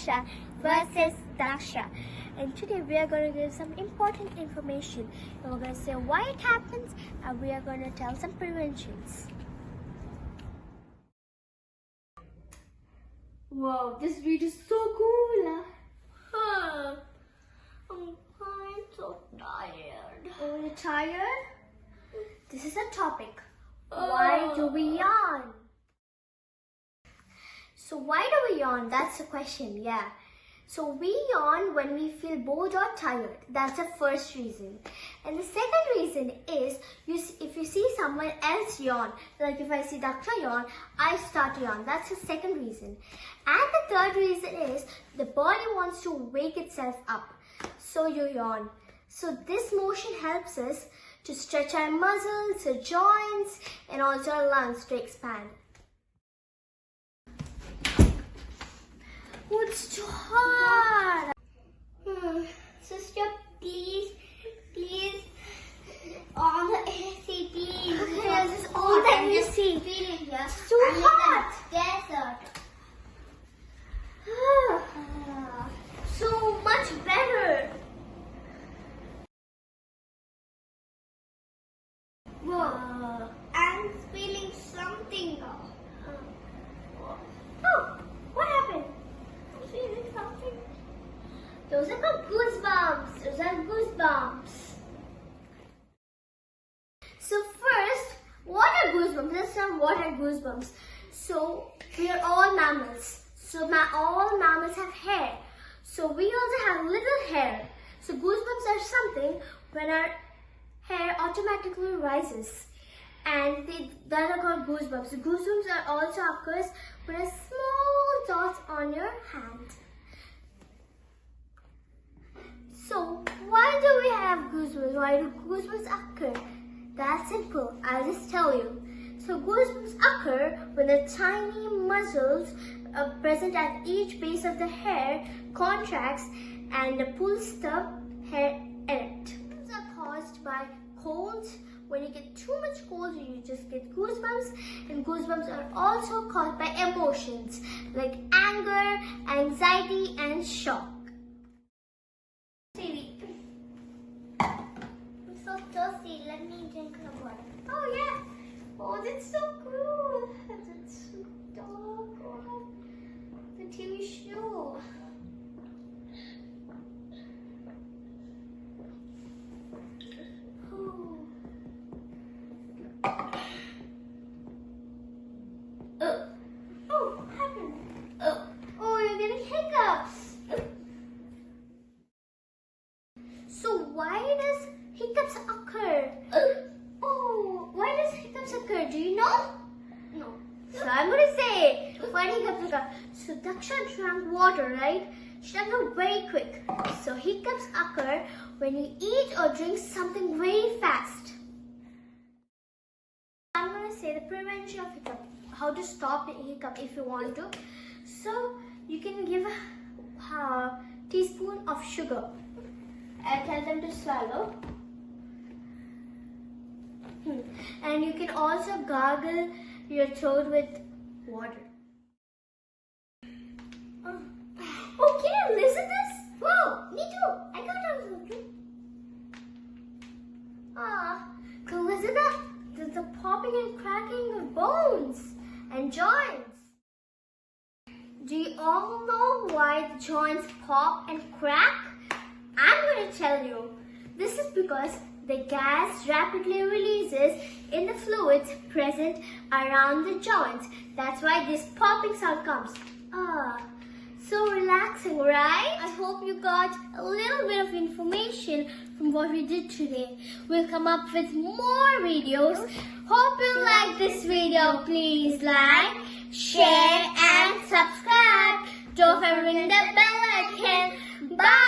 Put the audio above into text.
Moksha Vs Daksha. And today we are going to give some important information. And we're going to say why it happens, and we are going to tell some preventions. Wow, this video is so cool. I'm so tired. Oh, you're tired? This is a topic. Why do we yawn? So why do we yawn? That's the question, yeah. So we yawn when we feel bored or tired. That's the first reason. And the second reason is if you see someone else yawn, like if I see Daksha yawn, I start to yawn. That's the second reason. And the third reason is the body wants to wake itself up. So you yawn. So this motion helps us to stretch our muscles, our joints, and also our lungs to expand. Oh, it's too hard. Sister, please, on the AC, please. Okay, this is all that you see. It's too hot. Desert. So much better. Whoa, I'm feeling something. Oh, what happened? I'm feeling something. Those are called goosebumps. Those are goosebumps. So first, what are goosebumps? Let's start. What are goosebumps? So we are all mammals. So all mammals have hair. So we also have little hair. So goosebumps are something when our hair automatically rises, and that are called goosebumps. The goosebumps are also occurs when a small dot on your hand. So why do we have goosebumps? Why do goosebumps occur? That's simple. I'll just tell you. So goosebumps occur when the tiny muscles present at each base of the hair contracts and pulls the hair erect. Goosebumps are caused by colds. When you get too much cold, you just get goosebumps. And goosebumps are also caused by emotions like anger, anxiety, and shock. I'm so thirsty. Let me drink some water. Oh yeah. Oh, that's so cool. That's so dark. Oh, the TV show. Oh, you're getting hiccups. So why does hiccups occur? Oh, why does hiccups occur? Do you know? No. So I'm going to say why hiccups occur. So Daksha drank water, right? She drank it very quick. So hiccups occur when you eat or drink something very fast. I'm going to say the prevention of hiccup. How to stop the hiccup if you want to. So you can give a teaspoon of sugar and tell them to swallow. And you can also gargle your throat with water. Oh, can you listen to this? Whoa, me too. I got a too. Can you listen to that? There's the popping and cracking of bones and joints. Do you all know why the joints pop and crack? I'm going to tell you. This is because the gas rapidly releases in the fluids present around the joints. That's why this popping sound comes. So relaxing, right? I hope you got a little bit of information from what we did today. We'll come up with more videos. Hope you like this video. Please like, share and subscribe. Don't forget to ring the bell icon. Bye!